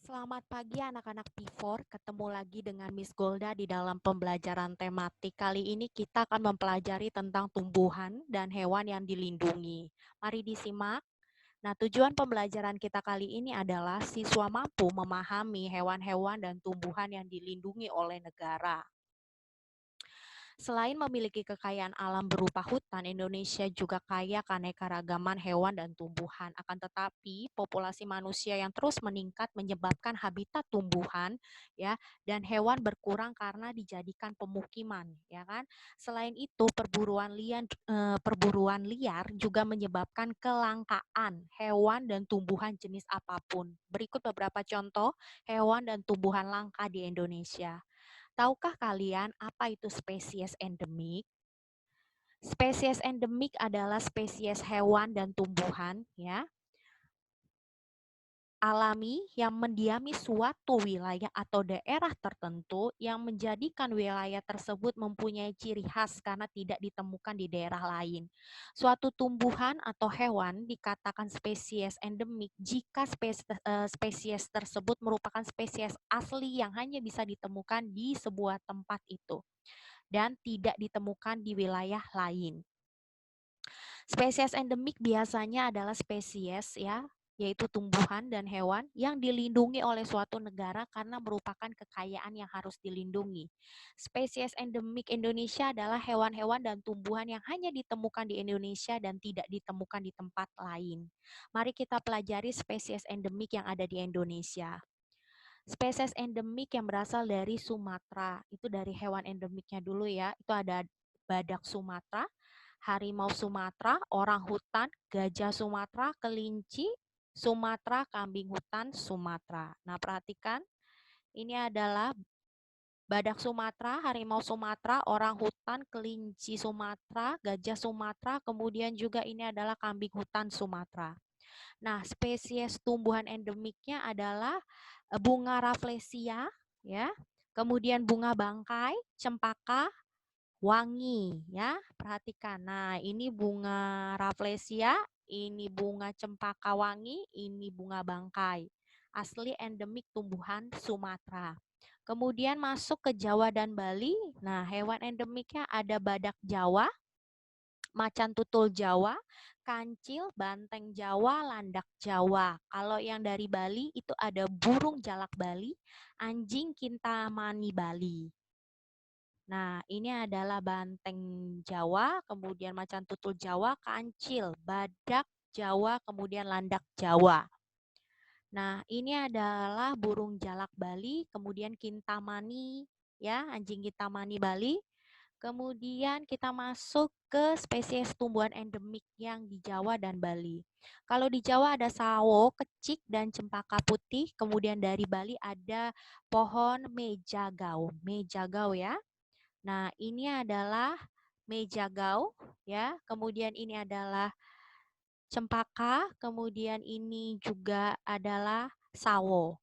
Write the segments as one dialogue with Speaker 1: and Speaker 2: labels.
Speaker 1: Selamat pagi anak-anak P4, ketemu lagi dengan Miss Golda di dalam pembelajaran tematik. Kali ini kita akan mempelajari tentang tumbuhan dan hewan yang dilindungi. Mari disimak. Nah, tujuan pembelajaran kita kali ini adalah siswa mampu memahami hewan-hewan dan tumbuhan yang dilindungi oleh negara. Selain memiliki kekayaan alam berupa hutan, Indonesia juga kaya keanekaragaman hewan dan tumbuhan. Akan tetapi, populasi manusia yang terus meningkat menyebabkan habitat tumbuhan ya dan hewan berkurang karena dijadikan pemukiman, ya kan? Selain itu, perburuan liar juga menyebabkan kelangkaan hewan dan tumbuhan jenis apapun. Berikut beberapa contoh hewan dan tumbuhan langka di Indonesia. Tahukah kalian apa itu spesies endemik? Spesies endemik adalah spesies hewan dan tumbuhan ya alami yang mendiami suatu wilayah atau daerah tertentu yang menjadikan wilayah tersebut mempunyai ciri khas karena tidak ditemukan di daerah lain. Suatu tumbuhan atau hewan dikatakan spesies endemik jika spesies tersebut merupakan spesies asli yang hanya bisa ditemukan di sebuah tempat itu dan tidak ditemukan di wilayah lain. Spesies endemik biasanya adalah spesies yaitu tumbuhan dan hewan yang dilindungi oleh suatu negara karena merupakan kekayaan yang harus dilindungi. Spesies endemik Indonesia adalah hewan-hewan dan tumbuhan yang hanya ditemukan di Indonesia dan tidak ditemukan di tempat lain. Mari kita pelajari spesies endemik yang ada di Indonesia. Spesies endemik yang berasal dari Sumatera, itu dari hewan endemiknya dulu ya, itu ada badak Sumatera, harimau Sumatera, orang hutan, gajah Sumatera, kelinci Sumatera, kambing hutan Sumatera. Nah, perhatikan, ini adalah badak Sumatera, harimau Sumatera, orang hutan, kelinci Sumatera, gajah Sumatera, kemudian juga ini adalah kambing hutan Sumatera. Nah, spesies tumbuhan endemiknya adalah bunga rafflesia, ya. Kemudian bunga bangkai, cempaka, wangi, ya. Perhatikan. Nah, ini bunga rafflesia, ini bunga cempaka wangi, ini bunga bangkai. Asli endemik tumbuhan Sumatera. Kemudian masuk ke Jawa dan Bali. Nah, hewan endemiknya ada badak Jawa, macan tutul Jawa, kancil, banteng Jawa, landak Jawa. Kalau yang dari Bali itu ada burung jalak Bali, anjing kintamani Bali. Nah, ini adalah banteng Jawa, kemudian macan tutul Jawa, kancil, badak Jawa, kemudian landak Jawa. Nah, ini adalah burung jalak Bali, kemudian kintamani, ya, anjing kintamani Bali. Kemudian kita masuk ke spesies tumbuhan endemik yang di Jawa dan Bali. Kalau di Jawa ada sawo, kecik, dan cempaka putih. Kemudian dari Bali ada pohon mejagau. Mejagau ya. Nah, ini adalah mejagau ya. Kemudian ini adalah cempaka, kemudian ini juga adalah sawo.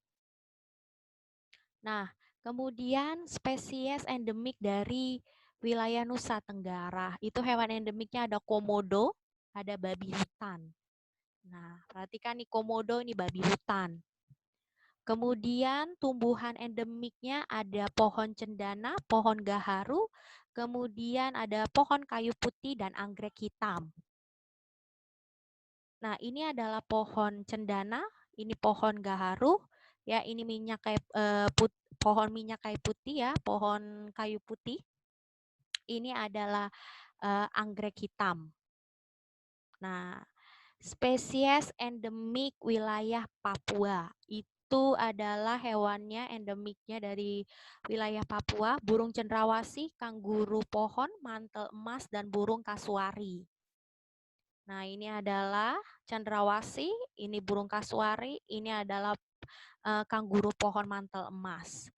Speaker 1: Nah, kemudian spesies endemik dari wilayah Nusa Tenggara. Itu hewan endemiknya ada komodo, ada babi hutan. Nah, perhatikan nih komodo ini babi hutan. Kemudian tumbuhan endemiknya ada pohon cendana, pohon gaharu, kemudian ada pohon kayu putih dan anggrek hitam. Nah, ini adalah pohon cendana, ini pohon gaharu, ya ini pohon minyak kayu putih ya, pohon kayu putih. Ini adalah anggrek hitam. Nah, spesies endemik wilayah Papua itu adalah hewannya endemiknya dari wilayah Papua, burung cendrawasih, kanguru pohon, mantel emas, dan burung kasuari. Nah, ini adalah cendrawasih, ini burung kasuari, ini adalah kanguru pohon mantel emas.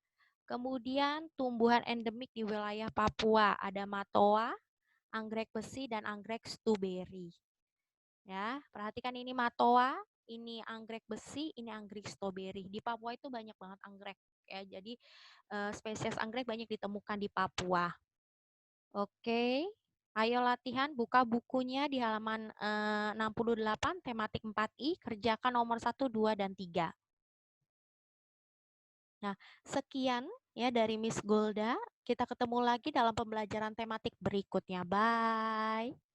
Speaker 1: Kemudian tumbuhan endemik di wilayah Papua ada matoa, anggrek besi, dan anggrek strawberry. Ya, perhatikan ini matoa, ini anggrek besi, ini anggrek strawberry. Di Papua itu banyak banget anggrek ya. Jadi spesies anggrek banyak ditemukan di Papua. Oke. Ayo latihan, buka bukunya di halaman 68, tematik 4I, kerjakan nomor 1, 2, dan 3. Nah, sekian ya dari Miss Golda. Kita ketemu lagi dalam pembelajaran tematik berikutnya. Bye.